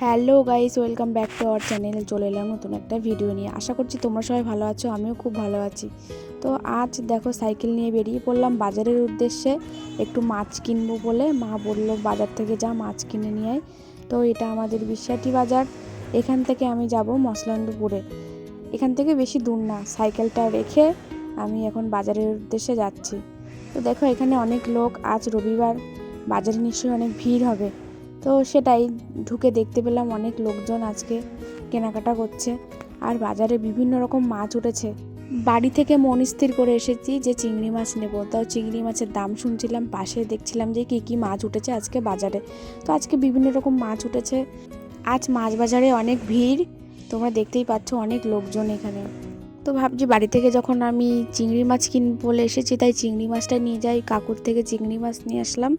Hello guys, welcome back to our channel. চলে এলাম নতুন একটা ভিডিও নিয়ে। আশা করছি তোমরা সবাই ভালো আছো, আমিও খুব ভালো আছি। তো আজ দেখো সাইকেল নিয়ে বেরিয়ে পড়লাম বাজারের উদ্দেশ্যে। একটু মাছ কিনবো বলে মা বলল বাজার থেকে যা মাছ কিনে নিয়ে আয়। তো এটা আমাদের বিশ্বাটি বাজার। এখান থেকে আমি যাব মসলান্দপুরে। এখান থেকে বেশি দূর না, সাইকেলটা রেখে আমি এখন বাজারের উদ্দেশ্যে যাচ্ছি। তো দেখো এখানে অনেক লোক, আজ রবিবার, বাজারে নিশ্চয়ই অনেক ভিড় হবে। তো সেটাই ঢুকে দেখতে পেলাম অনেক লোকজন আজকে কেনাকাটা করছে। আর বাজারে বিভিন্ন রকম মাছ উঠেছে। বাড়ি থেকে মন স্থির করে এসেছি যে চিংড়ি মাছ নেব। তাও চিংড়ি মাছের দাম শুনছিলাম, পাশে দেখছিলাম যে কী কী মাছ উঠেছে আজকে বাজারে। তো আজকে বিভিন্ন রকম মাছ উঠেছে। আজ মাছ বাজারে অনেক ভিড়, তোমরা দেখতেই পাচ্ছ অনেক লোকজন এখানে। তো ভাবছি বাড়ি থেকে যখন আমি চিংড়ি মাছ কিনবো বলে এসেছি, তাই চিংড়ি মাছটা নিয়ে যাই। কাকুর থেকে চিংড়ি মাছ নিয়ে আসলাম।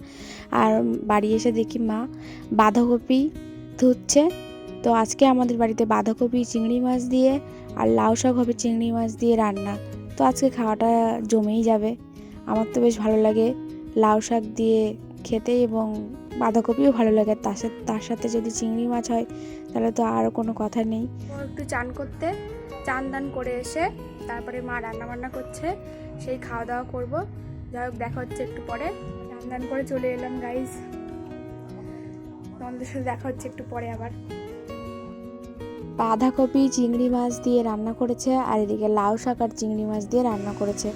আর বাড়ি এসে দেখি মা বাঁধাকপি ধুচ্ছে। তো আজকে আমাদের বাড়িতে বাঁধাকপি চিংড়ি মাছ দিয়ে আর লাউ শাক হবে চিংড়ি মাছ দিয়ে রান্না। তো আজকে খাওয়াটা জমেই যাবে। আমার তো বেশ ভালো লাগে লাউ শাক দিয়ে খেতে, এবং বাঁধাকপিও ভালো লাগে। তার সাথে যদি চিংড়ি মাছ হয় তাহলে তো আর কোনো কথা নেই। একটু চান করতে, চান দান করে এসে তারপরে মা রান্না বান্না করছে, সেই খাওয়া দাওয়া করবো। যাই হোক, দেখা হচ্ছে একটু পরে। চান দান করে চলে এলাম গাইজ, তোমাদের সাথে দেখা হচ্ছে একটু পরে আবার। বাঁধাকপি চিংড়ি মাছ দিয়ে রান্না করেছে, আর এদিকে লাউ শাক আর চিংড়ি মাছ দিয়ে রান্না করেছে।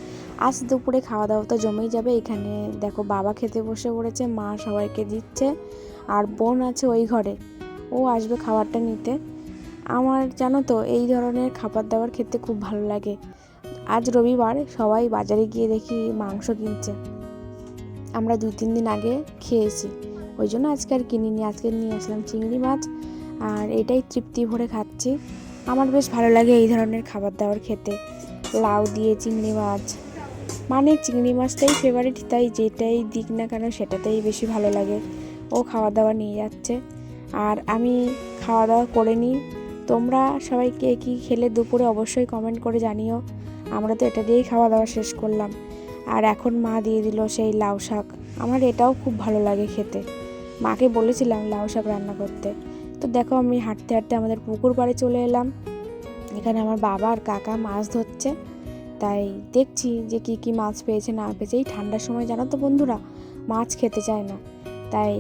আজ দুপুরে খাওয়া দাওয়া তো জমেই যাবে। এখানে দেখো বাবা খেতে বসে পড়েছে, মা সবাইকে দিচ্ছে, আর বোন আছে ওই ঘরে, ও আসবে খাবারটা নিতে। আমার জানো তো এই ধরনের খাবার দাবার খেতে খুব ভালো লাগে। আজ রবিবার, সবাই বাজারে গিয়ে দেখি মাংস কিনছে। আমরা 2-3 দিন আগে খেয়েছি, ওই জন্য আজকে আর কিনিনি। আজকে নিয়ে আসলাম চিংড়ি মাছ, আর এটাই তৃপ্তি ভরে খাচ্ছি। আমার বেশ ভালো লাগে এই ধরনের খাবার দাবার খেতে, লাউ দিয়ে চিংড়ি মাছ। মানে চিংড়ি মাছটাই ফেভারিট, তাই যেটাই দিক না কেন সেটাতেই বেশি ভালো লাগে। ও খাওয়া দাওয়া নিয়ে যাচ্ছে, আর আমি খাওয়া দাওয়া করে নিই। তোমরা সবাই কে কী খেলে দুপুরে অবশ্যই কমেন্ট করে জানিও। আমরা তো এটা দিয়েই খাওয়া দাওয়া শেষ করলাম। আর এখন মা দিয়ে দিল সেই লাউ শাক। আমার এটাও খুব ভালো লাগে খেতে। মাকে বলেছিলাম লাউ শাক রান্না করতে। তো দেখো আমি হাঁটতে হাঁটতে আমাদের পুকুর পাড়ে চলে এলাম। এখানে আমার বাবা আর কাকা মাছ ধরছে, তাই দেখছি যে কি কি মাছ পেয়েছে না পেয়েছে। এই ঠান্ডার সময় জানো তো বন্ধুরা, মাছ খেতে চায় না, তাই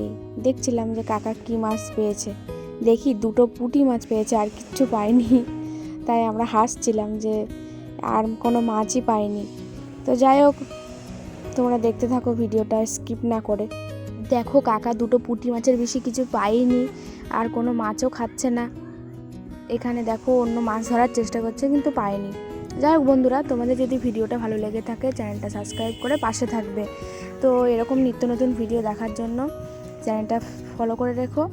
দেখছিলাম যে কাকা কি মাছ পেয়েছে। দেখি 2টো পুঁটি মাছ পেয়েছে, আর কিচ্ছু পাইনি। তাই আমরা হাসছিলাম যে আর কোনো মাছই পাইনি। তো যাই হোক, তোমরা দেখতে থাকো ভিডিওটা স্কিপ না করে। দেখো কাকা 2টো পুঁটি মাছের বেশি কিছু পাইনি, আর কোনো মাছও খাচ্ছে না। এখানে দেখো অন্য মাছ ধরার চেষ্টা করছে, কিন্তু পায়নি। যাই হোক বন্ধুরা, তোমাদের যদি ভিডিওটা ভালো লেগে থাকে চ্যানেলটা সাবস্ক্রাইব করে পাশে থাকবে। তো এরকম নিত্য নতুন ভিডিও দেখার জন্য চ্যানেলটা ফলো করে রেখো।